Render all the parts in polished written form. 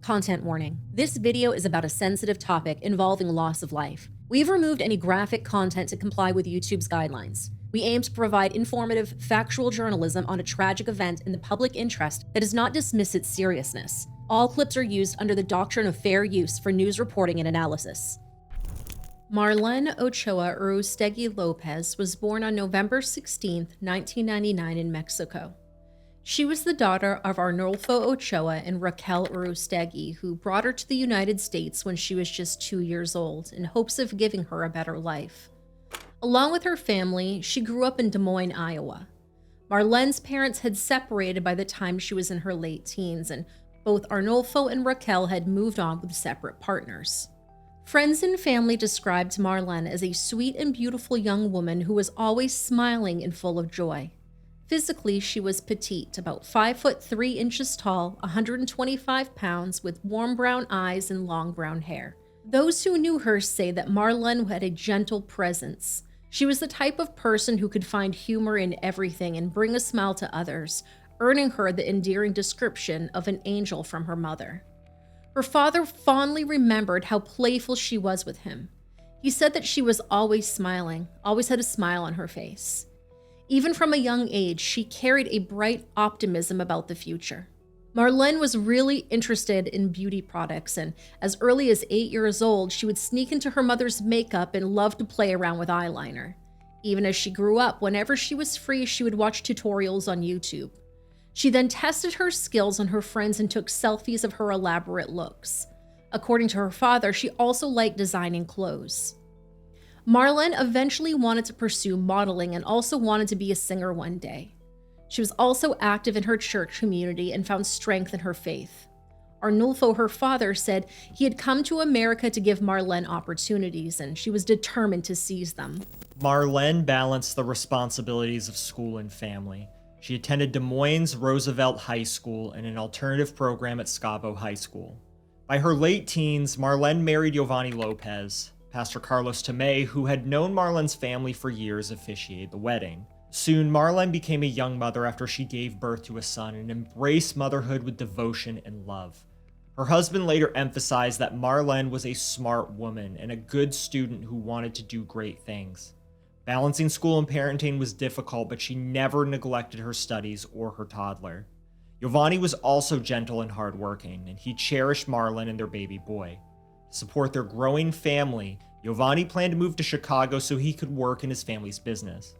Content warning. This video is about a sensitive topic involving loss of life. We've removed any graphic content to comply with YouTube's guidelines. We aim to provide informative, factual journalism on a tragic event in the public interest that does not dismiss its seriousness. All clips are used under the doctrine of fair use for news reporting and analysis. Marlen Ochoa Urustegui Lopez was born on November 16, 1999 in Mexico. She was the daughter of Arnulfo Ochoa and Raquel Urustegui, who brought her to the United States when she was just 2 years old in hopes of giving her a better life. Along with her family, she grew up in Des Moines, Iowa. Marlen's parents had separated by the time she was in her late teens, and both Arnulfo and Raquel had moved on with separate partners. Friends and family described Marlen as a sweet and beautiful young woman who was always smiling and full of joy. Physically, she was petite, about 5 foot 3 inches tall, 125 pounds, with warm brown eyes and long brown hair. Those who knew her say that Marlen had a gentle presence. She was the type of person who could find humor in everything and bring a smile to others, earning her the endearing description of an angel from her mother. Her father fondly remembered how playful she was with him. He said that she was always smiling, always had a smile on her face. Even from a young age, she carried a bright optimism about the future. Marlen was really interested in beauty products, and as early as 8 years old, she would sneak into her mother's makeup and love to play around with eyeliner. Even as she grew up, whenever she was free, she would watch tutorials on YouTube. She then tested her skills on her friends and took selfies of her elaborate looks. According to her father, she also liked designing clothes. Marlen eventually wanted to pursue modeling and also wanted to be a singer one day. She was also active in her church community and found strength in her faith. Arnulfo, her father, said he had come to America to give Marlen opportunities, and she was determined to seize them. Marlen balanced the responsibilities of school and family. She attended Des Moines Roosevelt High School and an alternative program at Scavo High School. By her late teens, Marlen married Yovanny Lopez. Pastor Carlos Tomei, who had known Marlen's family for years, officiated the wedding. Soon, Marlen became a young mother after she gave birth to a son and embraced motherhood with devotion and love. Her husband later emphasized that Marlen was a smart woman and a good student who wanted to do great things. Balancing school and parenting was difficult, but she never neglected her studies or her toddler. Yovanny was also gentle and hardworking, and he cherished Marlen and their baby boy. To support their growing family, Yovanny planned to move to Chicago so he could work in his family's business.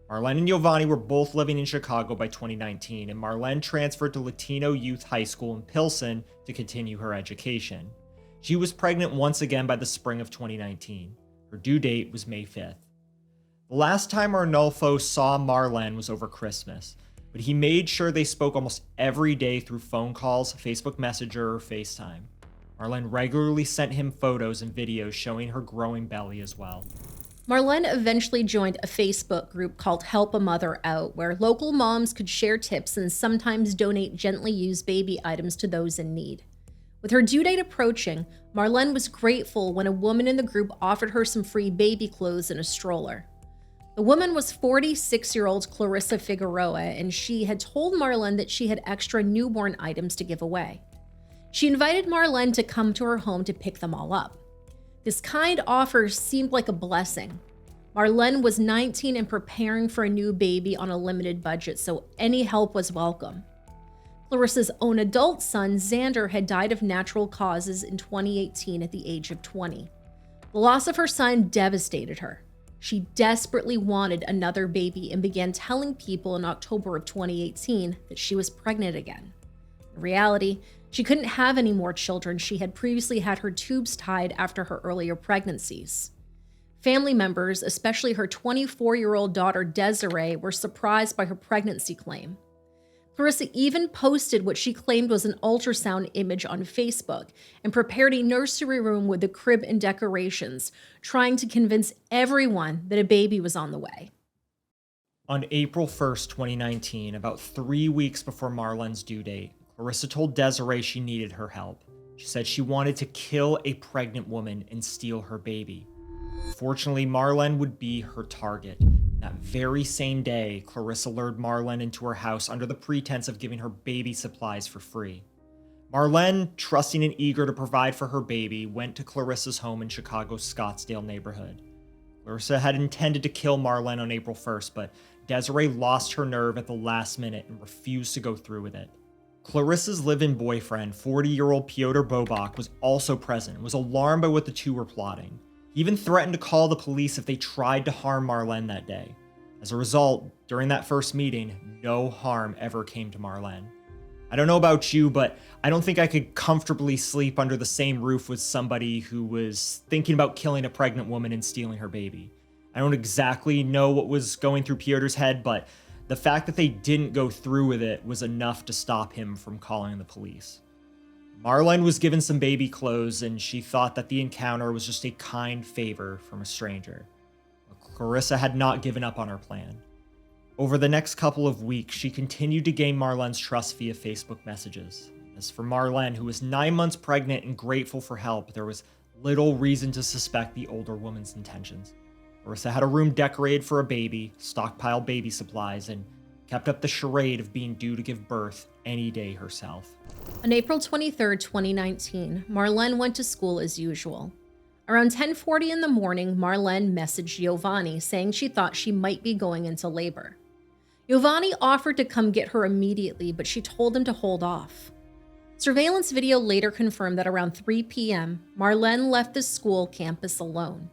Marlen and Yovanny were both living in Chicago by 2019, and Marlen transferred to Latino Youth High School in Pilsen to continue her education. She was pregnant once again by the spring of 2019. Her due date was May 5th. The last time Arnulfo saw Marlen was over Christmas, but he made sure they spoke almost every day through phone calls, Facebook Messenger, or FaceTime. Marlen regularly sent him photos and videos showing her growing belly as well. Marlen eventually joined a Facebook group called Help a Mother Out, where local moms could share tips and sometimes donate gently used baby items to those in need. With her due date approaching, Marlen was grateful when a woman in the group offered her some free baby clothes and a stroller. The woman was 46-year-old Clarissa Figueroa, and she had told Marlen that she had extra newborn items to give away. She invited Marlen to come to her home to pick them all up. This kind offer seemed like a blessing. Marlen was 19 and preparing for a new baby on a limited budget, so any help was welcome. Clarissa's own adult son, Xander, had died of natural causes in 2018 at the age of 20. The loss of her son devastated her. She desperately wanted another baby and began telling people in October of 2018 that she was pregnant again. In reality, she couldn't have any more children. She had previously had her tubes tied after her earlier pregnancies. Family members, especially her 24-year-old daughter Desiree, were surprised by her pregnancy claim. Clarissa even posted what she claimed was an ultrasound image on Facebook and prepared a nursery room with a crib and decorations, trying to convince everyone that a baby was on the way. On April 1st, 2019, about 3 weeks before Marlen's due date, Clarissa told Desiree she needed her help. She said she wanted to kill a pregnant woman and steal her baby. Fortunately, Marlen would be her target. That very same day, Clarissa lured Marlen into her house under the pretense of giving her baby supplies for free. Marlen, trusting and eager to provide for her baby, went to Clarissa's home in Chicago's Scottsdale neighborhood. Clarissa had intended to kill Marlen on April 1st, but Desiree lost her nerve at the last minute and refused to go through with it. Clarissa's live-in boyfriend, 40-year-old Piotr Bobak, was also present and was alarmed by what the two were plotting. He even threatened to call the police if they tried to harm Marlen that day. As a result, during that first meeting, no harm ever came to Marlen. I don't know about you, but I don't think I could comfortably sleep under the same roof with somebody who was thinking about killing a pregnant woman and stealing her baby. I don't exactly know what was going through Piotr's head, but the fact that they didn't go through with it was enough to stop him from calling the police. Marlen was given some baby clothes, and she thought that the encounter was just a kind favor from a stranger. But Clarissa had not given up on her plan. Over the next couple of weeks, she continued to gain Marlen's trust via Facebook messages. As for Marlen, who was 9 months pregnant and grateful for help, there was little reason to suspect the older woman's intentions. Clarissa had a room decorated for a baby, stockpiled baby supplies, and kept up the charade of being due to give birth any day herself. On April 23, 2019, Marlen went to school as usual. Around 10:40 in the morning, Marlen messaged Yovanny saying she thought she might be going into labor. Yovanny offered to come get her immediately, but she told him to hold off. Surveillance video later confirmed that around 3 p.m., Marlen left the school campus alone.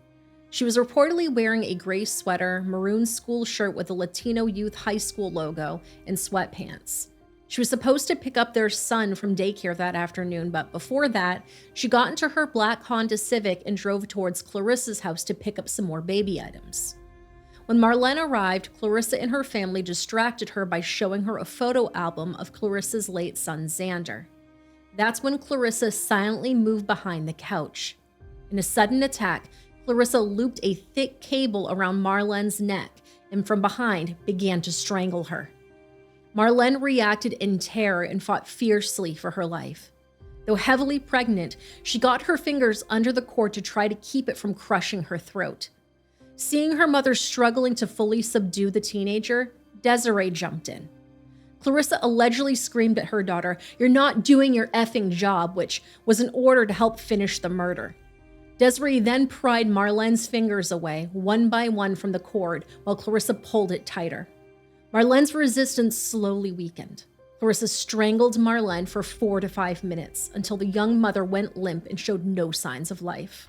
She was reportedly wearing a gray sweater, maroon school shirt with a Latino Youth High School logo, and sweatpants. She was supposed to pick up their son from daycare that afternoon, but before that, she got into her black Honda Civic and drove towards Clarissa's house to pick up some more baby items. When Marlen arrived, Clarissa and her family distracted her by showing her a photo album of Clarissa's late son, Xander. That's when Clarissa silently moved behind the couch. In a sudden attack, Clarissa looped a thick cable around Marlen's neck and from behind began to strangle her. Marlen reacted in terror and fought fiercely for her life. Though heavily pregnant, she got her fingers under the cord to try to keep it from crushing her throat. Seeing her mother struggling to fully subdue the teenager, Desiree jumped in. Clarissa allegedly screamed at her daughter, "You're not doing your effing job," which was an order to help finish the murder. Desiree then pried Marlen's fingers away, one by one from the cord, while Clarissa pulled it tighter. Marlen's resistance slowly weakened. Clarissa strangled Marlen for 4 to 5 minutes until the young mother went limp and showed no signs of life.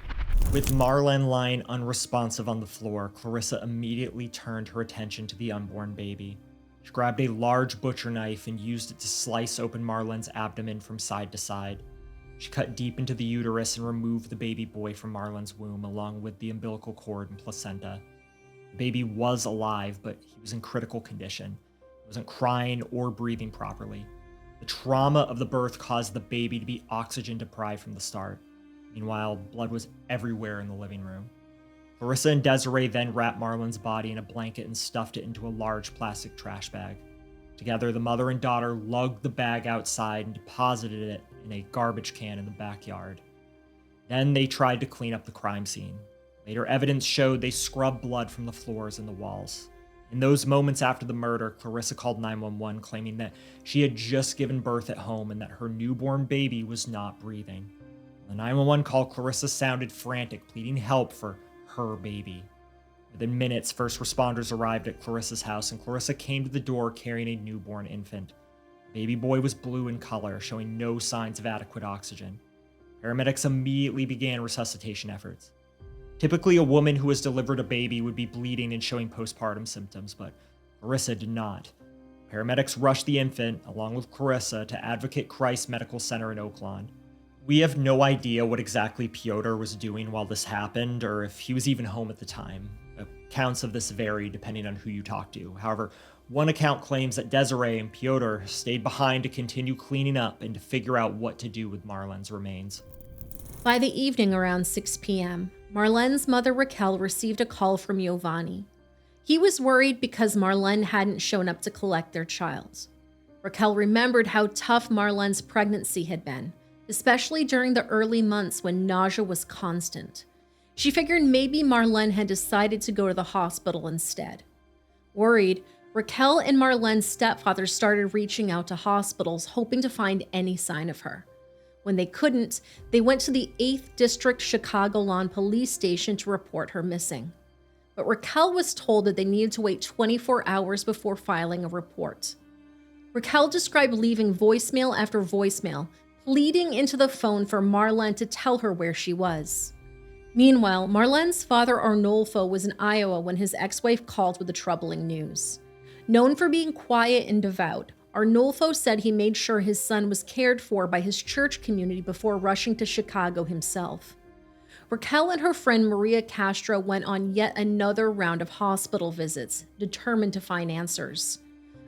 With Marlen lying unresponsive on the floor, Clarissa immediately turned her attention to the unborn baby. She grabbed a large butcher knife and used it to slice open Marlen's abdomen from side to side. She cut deep into the uterus and removed the baby boy from Marlen's womb, along with the umbilical cord and placenta. The baby was alive, but he was in critical condition. He wasn't crying or breathing properly. The trauma of the birth caused the baby to be oxygen deprived from the start. Meanwhile, blood was everywhere in the living room. Clarissa and Desiree then wrapped Marlen's body in a blanket and stuffed it into a large plastic trash bag. Together, the mother and daughter lugged the bag outside and deposited it in a garbage can in the backyard. Then they tried to clean up the crime scene. Later evidence showed they scrubbed blood from the floors and the walls. In those moments after the murder, Clarissa called 911, claiming that she had just given birth at home and that her newborn baby was not breathing. On the 911 call, Clarissa sounded frantic, pleading help for her baby. Within minutes, first responders arrived at Clarissa's house, and Clarissa came to the door carrying a newborn infant. The baby boy was blue in color, showing no signs of adequate oxygen. Paramedics immediately began resuscitation efforts. Typically, a woman who has delivered a baby would be bleeding and showing postpartum symptoms, but Clarissa did not. Paramedics rushed the infant, along with Clarissa, to Advocate Christ Medical Center in Oaklawn. We have no idea what exactly Piotr was doing while this happened, or if he was even home at the time. Accounts of this vary depending on who you talk to. However, one account claims that Desiree and Piotr stayed behind to continue cleaning up and to figure out what to do with Marlen's remains. By the evening around 6 p.m., Marlen's mother Raquel received a call from Yovanny. He was worried because Marlen hadn't shown up to collect their child. Raquel remembered how tough Marlen's pregnancy had been, especially during the early months when nausea was constant. She figured maybe Marlen had decided to go to the hospital instead. Worried, Raquel and Marlen's stepfather started reaching out to hospitals hoping to find any sign of her. When they couldn't, they went to the 8th District Chicago-Lawn Police Station to report her missing. But Raquel was told that they needed to wait 24 hours before filing a report. Raquel described leaving voicemail after voicemail, pleading into the phone for Marlen to tell her where she was. Meanwhile, Marlen's father Arnolfo was in Iowa when his ex-wife called with the troubling news. Known for being quiet and devout, Arnolfo said he made sure his son was cared for by his church community before rushing to Chicago himself. Raquel and her friend Maria Castro went on yet another round of hospital visits, determined to find answers.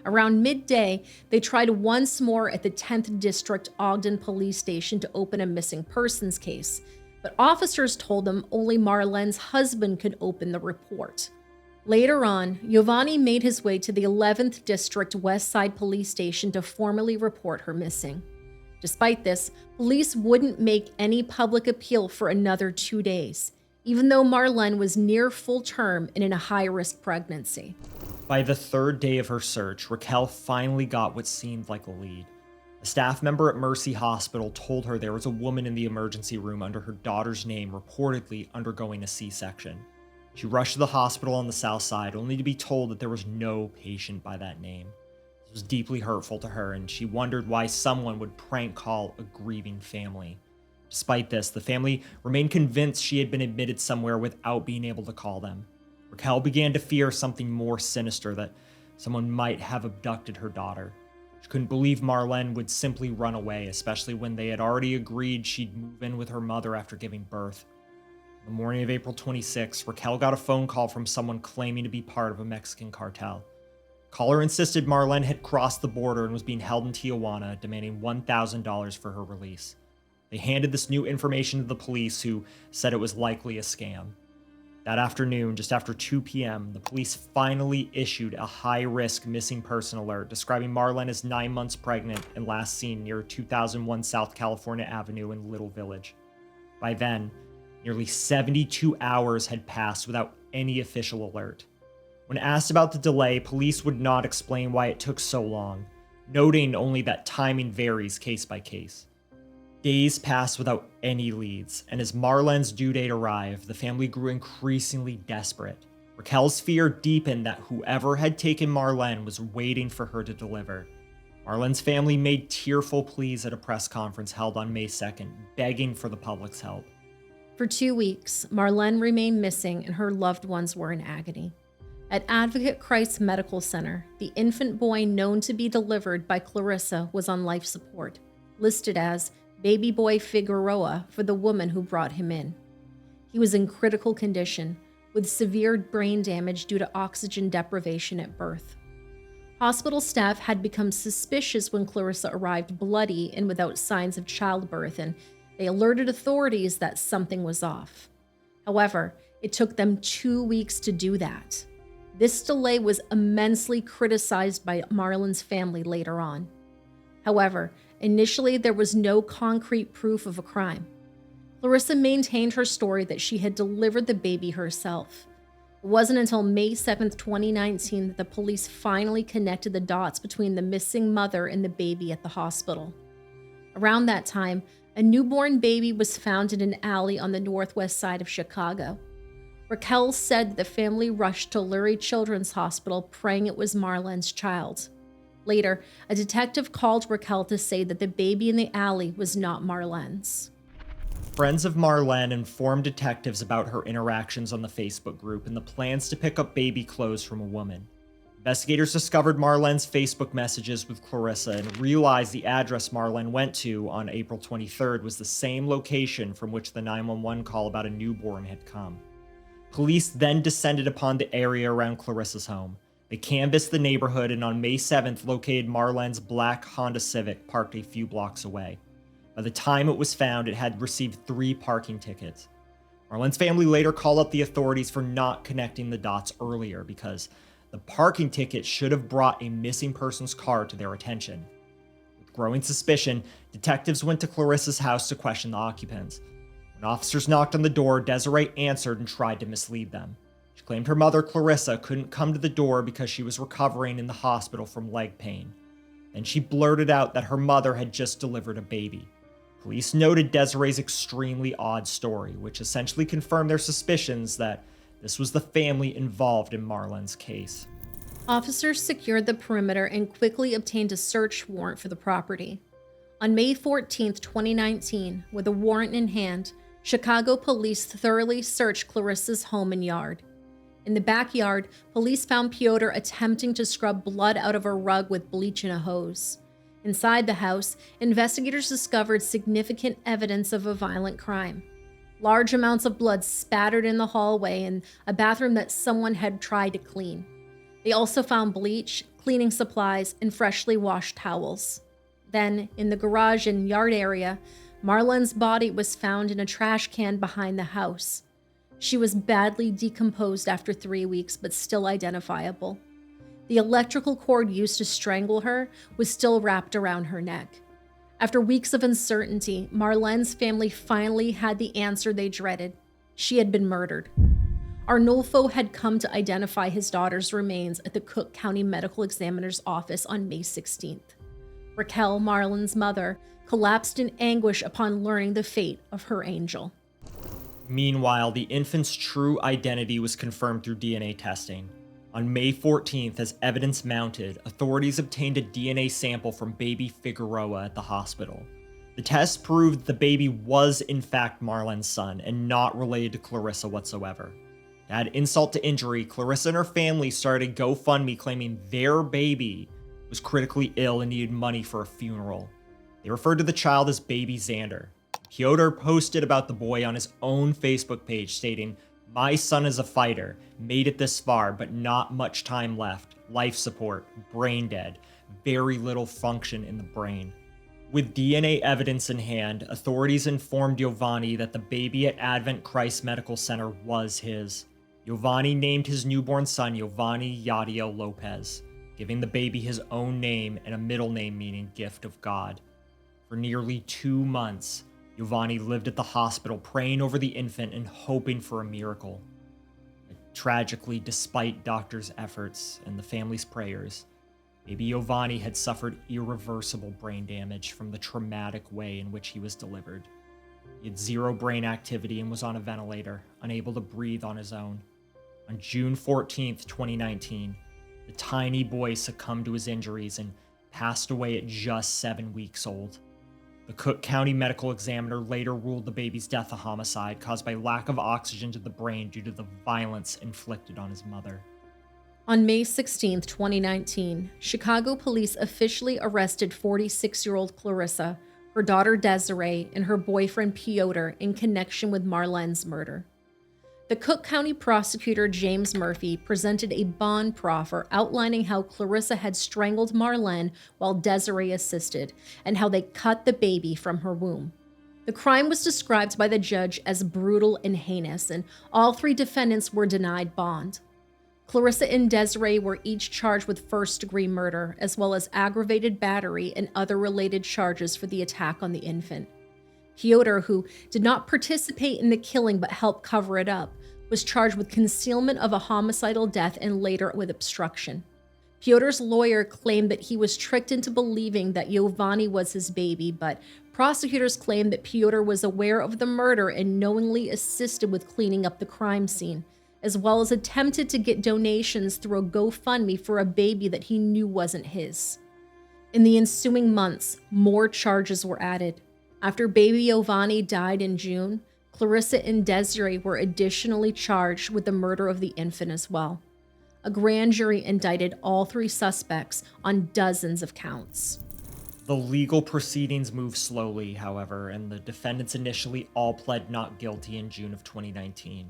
Around midday, they tried once more at the 10th District Ogden Police Station to open a missing persons case, but officers told them only Marlen's husband could open the report. Later on, Yovanny made his way to the 11th District West Side Police Station to formally report her missing. Despite this, police wouldn't make any public appeal for another 2 days, even though Marlen was near full term and in a high-risk pregnancy. By the 3rd day of her search, Raquel finally got what seemed like a lead. A staff member at Mercy Hospital told her there was a woman in the emergency room under her daughter's name reportedly undergoing a C-section. She rushed to the hospital on the south side, only to be told that there was no patient by that name. This was deeply hurtful to her, and she wondered why someone would prank call a grieving family. Despite this, the family remained convinced she had been admitted somewhere without being able to call them. Raquel began to fear something more sinister, that someone might have abducted her daughter. She couldn't believe Marlen would simply run away, especially when they had already agreed she'd move in with her mother after giving birth. On the morning of April 26, Raquel got a phone call from someone claiming to be part of a Mexican cartel. The caller insisted Marlen had crossed the border and was being held in Tijuana, demanding $1,000 for her release. They handed this new information to the police, who said it was likely a scam. That afternoon, just after 2 p.m., the police finally issued a high-risk missing person alert describing Marlen as 9 months pregnant and last seen near 2001 South California Avenue in Little Village. By then, nearly 72 hours had passed without any official alert. When asked about the delay, police would not explain why it took so long, noting only that timing varies case by case. Days passed without any leads, and as Marlen's due date arrived, the family grew increasingly desperate. Raquel's fear deepened that whoever had taken Marlen was waiting for her to deliver. Marlen's family made tearful pleas at a press conference held on May 2nd, begging for the public's help. For 2 weeks, Marlen remained missing and her loved ones were in agony. At Advocate Christ Medical Center, the infant boy known to be delivered by Clarissa was on life support, listed as Baby Boy Figueroa for the woman who brought him in. He was in critical condition, with severe brain damage due to oxygen deprivation at birth. Hospital staff had become suspicious when Clarissa arrived bloody and without signs of childbirth, and they alerted authorities that something was off. However, it took them 2 weeks to do that. This delay was immensely criticized by Marlen's family later on. However, initially there was no concrete proof of a crime. Clarissa maintained her story that she had delivered the baby herself. It wasn't until May 7, 2019 that the police finally connected the dots between the missing mother and the baby at the hospital. Around that time, a newborn baby was found in an alley on the northwest side of Chicago. Raquel said the family rushed to Lurie Children's Hospital, praying it was Marlen's child. Later, a detective called Raquel to say that the baby in the alley was not Marlen's. Friends of Marlen informed detectives about her interactions on the Facebook group and the plans to pick up baby clothes from a woman. Investigators discovered Marlen's Facebook messages with Clarissa and realized the address Marlen went to on April 23rd was the same location from which the 911 call about a newborn had come. Police then descended upon the area around Clarissa's home. They canvassed the neighborhood and on May 7th located Marlen's black Honda Civic parked a few blocks away. By the time it was found, it had received 3 parking tickets. Marlen's family later called up the authorities for not connecting the dots earlier because the parking ticket should have brought a missing person's car to their attention. With growing suspicion, detectives went to Clarissa's house to question the occupants. When officers knocked on the door, Desiree answered and tried to mislead them. She claimed her mother, Clarissa, couldn't come to the door because she was recovering in the hospital from leg pain. Then she blurted out that her mother had just delivered a baby. Police noted Desiree's extremely odd story, which essentially confirmed their suspicions that this was the family involved in Marlen's case. Officers secured the perimeter and quickly obtained a search warrant for the property. On May 14, 2019, with a warrant in hand, Chicago police thoroughly searched Clarissa's home and yard. In the backyard, police found Piotr attempting to scrub blood out of a rug with bleach in a hose. Inside the house, investigators discovered significant evidence of a violent crime. Large amounts of blood spattered in the hallway and a bathroom that someone had tried to clean. They also found bleach, cleaning supplies, and freshly washed towels. Then, in the garage and yard area, Marlen's body was found in a trash can behind the house. She was badly decomposed after 3 weeks, but still identifiable. The electrical cord used to strangle her was still wrapped around her neck. After weeks of uncertainty, Marlen's family finally had the answer they dreaded. She had been murdered. Arnulfo had come to identify his daughter's remains at the Cook County Medical Examiner's office on May 16th. Raquel, Marlen's mother, collapsed in anguish upon learning the fate of her angel. Meanwhile, the infant's true identity was confirmed through DNA testing. On May 14th, as evidence mounted, authorities obtained a DNA sample from baby Figueroa at the hospital. The test proved the baby was in fact Marlen's son and not related to Clarissa whatsoever. To add insult to injury, Clarissa and her family started a GoFundMe claiming their baby was critically ill and needed money for a funeral. They referred to the child as Baby Xander. Piotr posted about the boy on his own Facebook page stating, "My son is a fighter, made it this far, but not much time left. Life support, brain dead, very little function in the brain." With DNA evidence in hand, authorities informed Yovanny that the baby at Advent Christ Medical Center was his. Yovanny named his newborn son Yovanny Yadiel Lopez, giving the baby his own name and a middle name meaning gift of God. For nearly 2 months, Yovanny lived at the hospital praying over the infant and hoping for a miracle. Tragically, despite doctors' efforts and the family's prayers, baby Yovanny had suffered irreversible brain damage from the traumatic way in which he was delivered. He had zero brain activity and was on a ventilator, unable to breathe on his own. On June 14th, 2019, the tiny boy succumbed to his injuries and passed away at just 7 weeks old. The Cook County Medical Examiner later ruled the baby's death a homicide caused by lack of oxygen to the brain due to the violence inflicted on his mother. On May 16, 2019, Chicago police officially arrested 46-year-old Clarissa, her daughter Desiree, and her boyfriend Piotr in connection with Marlen's murder. The Cook County prosecutor James Murphy presented a bond proffer outlining how Clarissa had strangled Marlen while Desiree assisted, and how they cut the baby from her womb. The crime was described by the judge as brutal and heinous, and all 3 defendants were denied bond. Clarissa and Desiree were each charged with first-degree murder, as well as aggravated battery and other related charges for the attack on the infant. Piotr, who did not participate in the killing but helped cover it up, was charged with concealment of a homicidal death and later with obstruction. Piotr's lawyer claimed that he was tricked into believing that Yovanny was his baby, but prosecutors claimed that Piotr was aware of the murder and knowingly assisted with cleaning up the crime scene, as well as attempted to get donations through a GoFundMe for a baby that he knew wasn't his. In the ensuing months, more charges were added. After baby Yovanny died in June, Clarissa and Desiree were additionally charged with the murder of the infant as well. A grand jury indicted all 3 suspects on dozens of counts. The legal proceedings moved slowly, however, and the defendants initially all pled not guilty in June of 2019.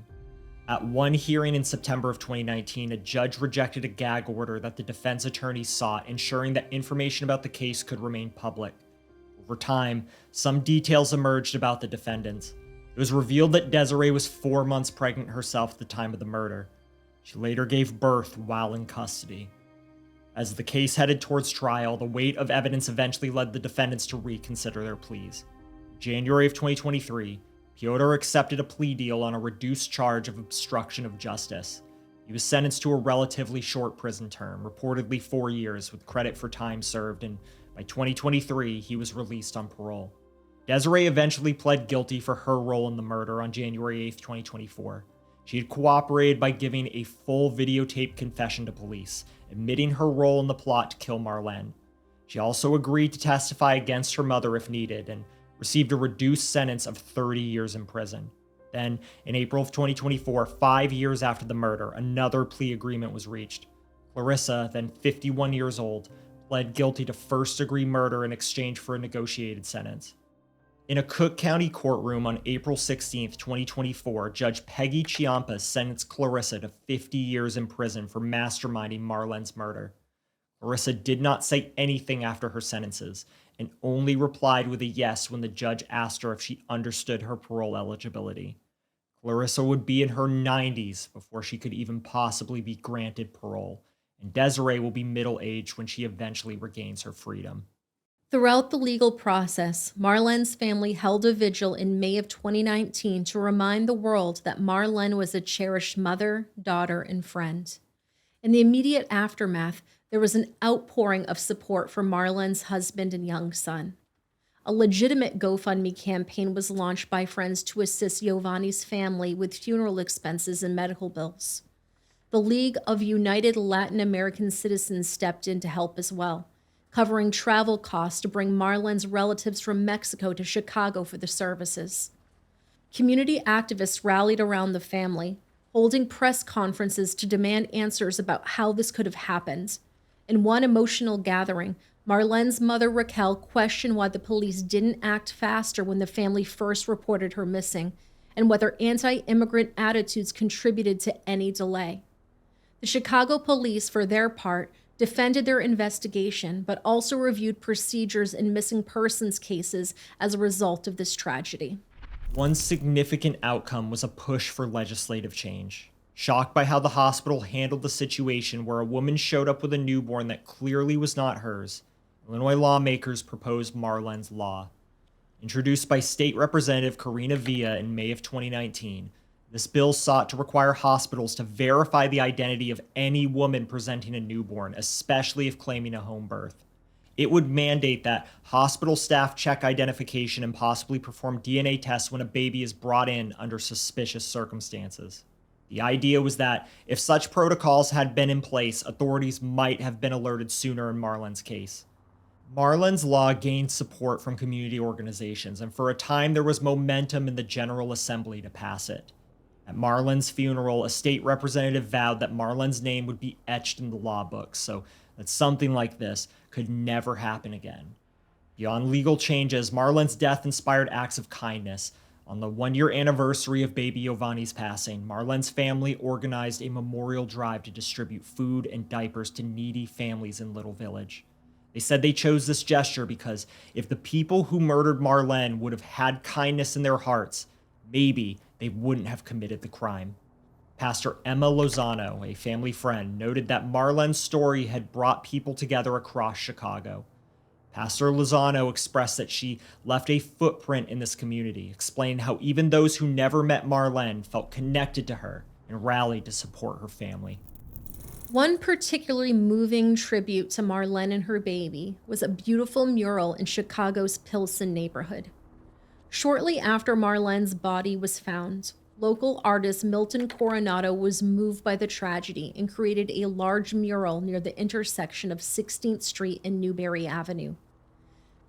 At one hearing in September of 2019, a judge rejected a gag order that the defense attorneys sought, ensuring that information about the case could remain public. Over time, some details emerged about the defendants. It was revealed that Desiree was 4 months pregnant herself at the time of the murder. She later gave birth while in custody. As the case headed towards trial, the weight of evidence eventually led the defendants to reconsider their pleas. In January of 2023, Piotr accepted a plea deal on a reduced charge of obstruction of justice. He was sentenced to a relatively short prison term, reportedly 4 years, with credit for time served, and by 2023, he was released on parole. Desiree eventually pled guilty for her role in the murder on January 8, 2024. She had cooperated by giving a full videotape confession to police, admitting her role in the plot to kill Marlen. She also agreed to testify against her mother if needed and received a reduced sentence of 30 years in prison. Then, in April of 2024, 5 years after the murder, another plea agreement was reached. Clarissa, then 51 years old, pled guilty to first-degree murder in exchange for a negotiated sentence. In a Cook County courtroom on April 16, 2024, Judge Peggy Chiampas sentenced Clarissa to 50 years in prison for masterminding Marlen's murder. Clarissa did not say anything after her sentences and only replied with a yes when the judge asked her if she understood her parole eligibility. Clarissa would be in her 90s before she could even possibly be granted parole, and Desiree will be middle-aged when she eventually regains her freedom. Throughout the legal process, Marlen's family held a vigil in May of 2019 to remind the world that Marlen was a cherished mother, daughter, and friend. In the immediate aftermath, there was an outpouring of support for Marlen's husband and young son. A legitimate GoFundMe campaign was launched by friends to assist Yovanny's family with funeral expenses and medical bills. The League of United Latin American Citizens stepped in to help as well, covering travel costs to bring Marlen's relatives from Mexico to Chicago for the services. Community activists rallied around the family, holding press conferences to demand answers about how this could have happened. In one emotional gathering, Marlen's mother, Raquel, questioned why the police didn't act faster when the family first reported her missing, and whether anti-immigrant attitudes contributed to any delay. The Chicago police, for their part, defended their investigation, but also reviewed procedures in missing persons cases as a result of this tragedy. One significant outcome was a push for legislative change. Shocked by how the hospital handled the situation where a woman showed up with a newborn that clearly was not hers, Illinois lawmakers proposed Marlen's Law. Introduced by State Representative Karina Villa in May of 2019, this bill sought to require hospitals to verify the identity of any woman presenting a newborn, especially if claiming a home birth. It would mandate that hospital staff check identification and possibly perform DNA tests when a baby is brought in under suspicious circumstances. The idea was that if such protocols had been in place, authorities might have been alerted sooner in Marlen's case. Marlen's Law gained support from community organizations, and for a time there was momentum in the General Assembly to pass it. At Marlen's funeral, a state representative vowed that Marlen's name would be etched in the law books, so that something like this could never happen again. Beyond legal changes, Marlen's death inspired acts of kindness. On the 1-year anniversary of baby Yovanny's passing, Marlen's family organized a memorial drive to distribute food and diapers to needy families in Little Village. They said they chose this gesture because if the people who murdered Marlen would have had kindness in their hearts, maybe they wouldn't have committed the crime. Pastor Emma Lozano, a family friend, noted that Marlen's story had brought people together across Chicago. Pastor Lozano expressed that she left a footprint in this community, explaining how even those who never met Marlen felt connected to her and rallied to support her family. One particularly moving tribute to Marlen and her baby was a beautiful mural in Chicago's Pilsen neighborhood. Shortly after Marlen's body was found, local artist Milton Coronado was moved by the tragedy and created a large mural near the intersection of 16th Street and Newberry Avenue.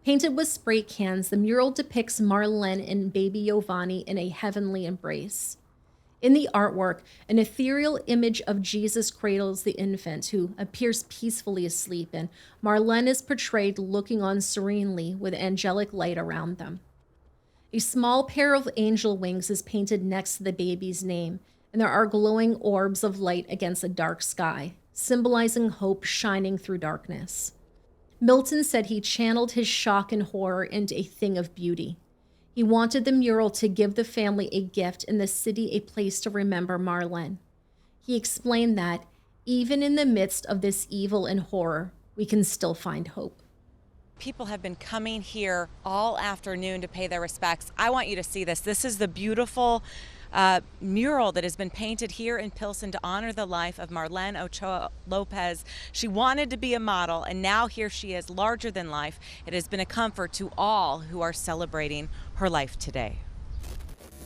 Painted with spray cans, the mural depicts Marlen and baby Yovanny in a heavenly embrace. In the artwork, an ethereal image of Jesus cradles the infant, who appears peacefully asleep, and Marlen is portrayed looking on serenely with angelic light around them. A small pair of angel wings is painted next to the baby's name, and there are glowing orbs of light against a dark sky, symbolizing hope shining through darkness. Milton said he channeled his shock and horror into a thing of beauty. He wanted the mural to give the family a gift and the city a place to remember Marlen. He explained that, even in the midst of this evil and horror, we can still find hope. People have been coming here all afternoon to pay their respects. I want you to see this. This is the beautiful mural that has been painted here in Pilsen to honor the life of Marlen Ochoa Lopez. She wanted to be a model, and now here she is, larger than life. It has been a comfort to all who are celebrating her life today.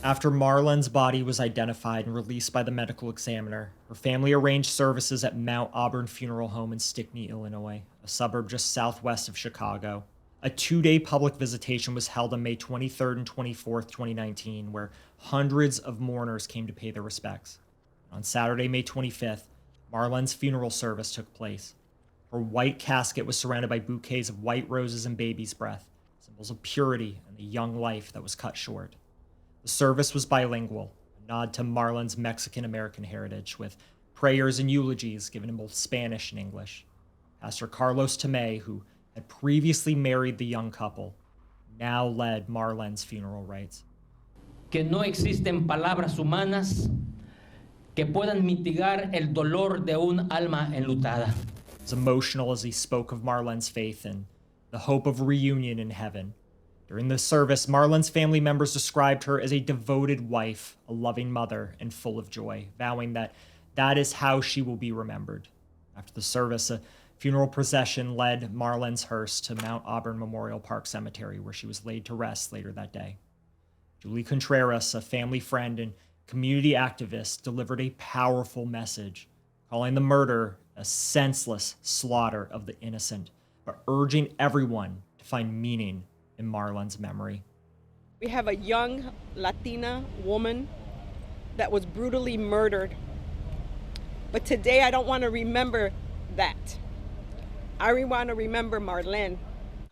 After Marlen's body was identified and released by the medical examiner, her family arranged services at Mount Auburn Funeral Home in Stickney, Illinois, a suburb just southwest of Chicago. A 2-day public visitation was held on May 23rd and 24th, 2019, where hundreds of mourners came to pay their respects. On Saturday, May 25th, Marlen's funeral service took place. Her white casket was surrounded by bouquets of white roses and baby's breath, symbols of purity and the young life that was cut short. The service was bilingual, a nod to Marlen's Mexican-American heritage, with prayers and eulogies given in both Spanish and English. Pastor Carlos Tomei, who had previously married the young couple, now led Marlen's funeral rites. Que no existen palabras humanas que puedan mitigar el dolor de un alma enlutada. As emotional as he spoke of Marlen's faith and the hope of reunion in heaven. During the service, Marlen's family members described her as a devoted wife, a loving mother, and full of joy, vowing that that is how she will be remembered. After the service, a funeral procession led Marlen's hearse to Mount Auburn Memorial Park Cemetery, where she was laid to rest later that day. Julie Contreras, a family friend and community activist, delivered a powerful message, calling the murder a senseless slaughter of the innocent, but urging everyone to find meaning in Marlen's memory. We have a young Latina woman that was brutally murdered. But today I don't want to remember that. I want to remember Marlen.